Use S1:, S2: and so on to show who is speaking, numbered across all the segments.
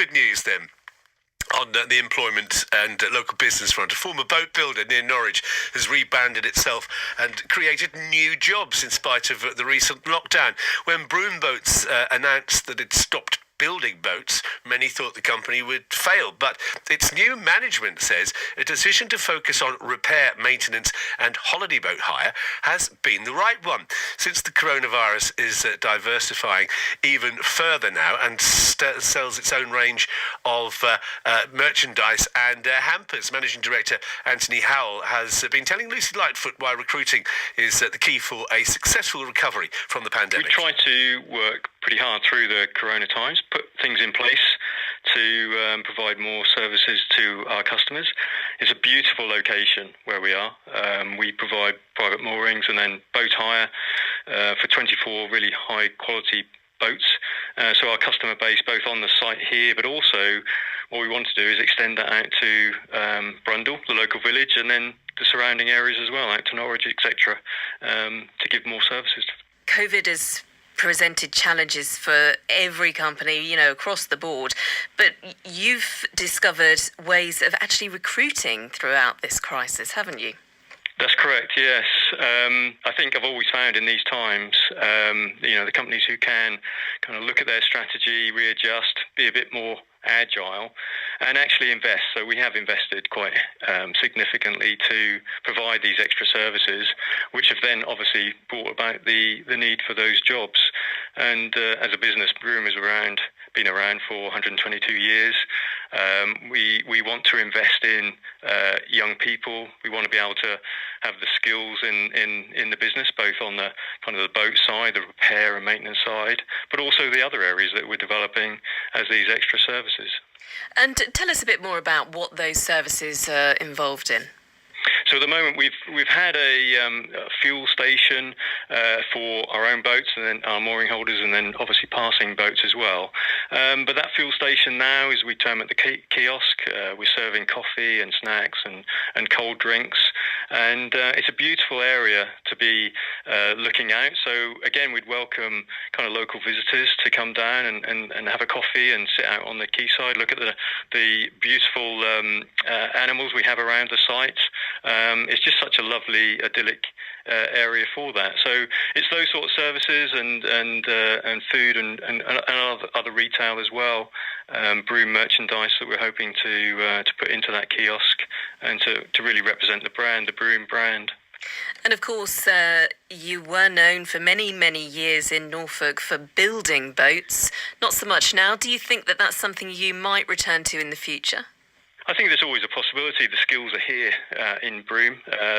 S1: good news then on the employment and local business front. A former boat builder near Norwich has rebranded itself and created new jobs in spite of the recent lockdown. When Broom Boats announced that it stopped building boats, many thought the company would fail, but its new management says a decision to focus on repair, maintenance and holiday boat hire has been the right one, since the coronavirus is diversifying even further now and sells its own range of merchandise and hampers. Managing Director Anthony Howell has been telling Lucy Lightfoot why recruiting is the key for a successful recovery from the pandemic.
S2: We try to work pretty hard through the corona times, put things in place to provide more services to our customers. It's a beautiful location where we are. We provide private moorings and then boat hire for 24 really high quality boats. So our customer base, both on the site here, but also what we want to do is extend that out to Brundall, the local village, and then the surrounding areas as well, out to Norwich, etc., to give more services.
S3: COVID has presented challenges for every company, across the board. But you've discovered ways of actually recruiting throughout this crisis, haven't you?
S2: That's correct, yes. I think I've always found in these times, the companies who can kind of look at their strategy, readjust, be a bit more agile and actually invest. So we have invested quite significantly to provide these extra services, which have then obviously brought about the need for those jobs. And as a business, Broom has been around for 122 years. We want to invest in young people. We want to be able to have the skills in the business, both on the kind of the boat side, the repair and maintenance side, but also the other areas that we're developing as these extra services.
S3: And tell us a bit more about what those services are involved in.
S2: So at the moment we've had a fuel station for our own boats and then our mooring holders and then obviously passing boats as well. But that fuel station now, as we term it, the kiosk, we're serving coffee and snacks and cold drinks. And it's a beautiful area to be looking out. So again, we'd welcome kind of local visitors to come down and have a coffee and sit out on the quayside, look at the beautiful animals we have around the site. It's just such a lovely, idyllic area for that. So it's those sort of services and food and other retail as well. Broom merchandise that we're hoping to put into that kiosk and to really represent the brand, the Broom brand.
S3: And of course, you were known for many, many years in Norfolk for building boats. Not so much now. Do you think that that's something you might return to in the future?
S2: I think there's always a possibility. The skills are here in Broom.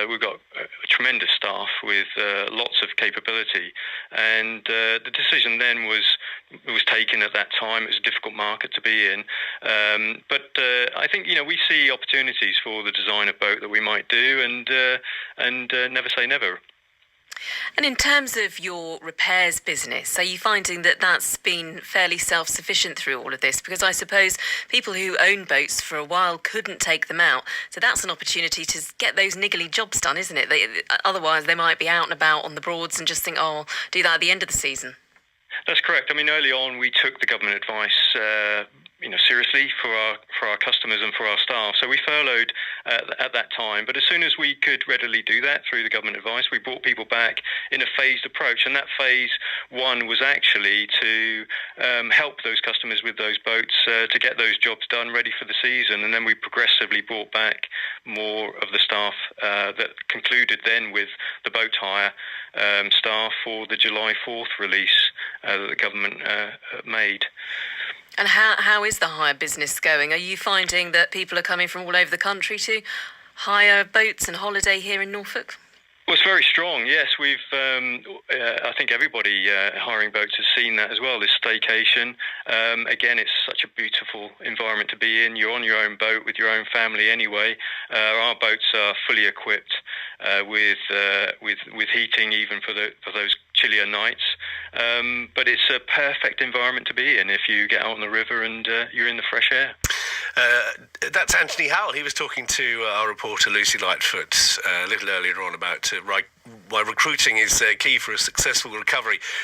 S2: We've got a tremendous staff with lots of capability, and the decision then was taken at that time. It was a difficult market to be in, but I think we see opportunities for the design of boat that we might do, and never say never.
S3: And in terms of your repairs business, are you finding that that's been fairly self-sufficient through all of this? Because I suppose people who own boats for a while couldn't take them out. So that's an opportunity to get those niggly jobs done, isn't it? Otherwise, they might be out and about on the Broads and just think, I'll do that at the end of the season.
S2: That's correct. I mean, early on, we took the government advice seriously for our customers and for our staff. So we furloughed at that time. But as soon as we could readily do that through the government advice, we brought people back in a phased approach. And that phase one was actually to help those customers with those boats to get those jobs done, ready for the season. And then we progressively brought back more of the staff that concluded then with the boat hire staff for the July 4th release that the government made.
S3: And how is the hire business going? Are you finding that people are coming from all over the country to hire boats and holiday here in Norfolk?
S2: Well, it's very strong, yes. We've, I think everybody hiring boats has seen that as well, this staycation. Again, it's such a beautiful environment to be in. You're on your own boat with your own family anyway. Our boats are fully equipped with heating even for those chillier nights. But it's a perfect environment to be in if you get out on the river and you're in the fresh air.
S1: That's Anthony Howell. He was talking to our reporter Lucy Lightfoot a little earlier on about why recruiting is key for a successful recovery